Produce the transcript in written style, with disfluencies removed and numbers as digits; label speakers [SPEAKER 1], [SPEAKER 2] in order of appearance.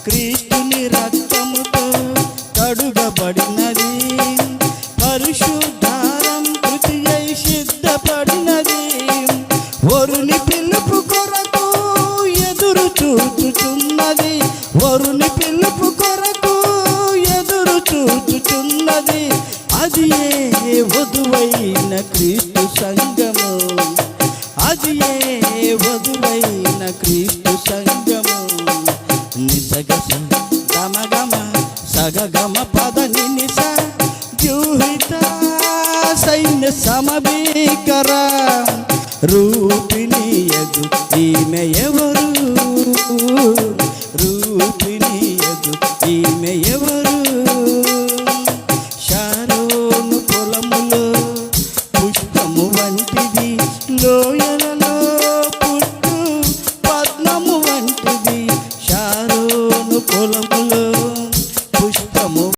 [SPEAKER 1] క్రీస్తుని రక్తముతో కడుగబడినది, పరిశుద్ధారం కృతి అయి సిద్ధపడినది. వరుని పిలుపు కొరకు ఎదురు చూచుచున్నది, వరుని పిలుపు కొరకు ఎదురు చూచుచున్నది. అది ఏ వధువైన క్రీస్తు సంఘము, అది ఏ వధువైన క్రీస్తు సంఘము. నిసగస గమగమ సగగమ పదని నిస జూహిత సైన్య సమభీకర రూపిణి యగు ఈమె ఎవరు?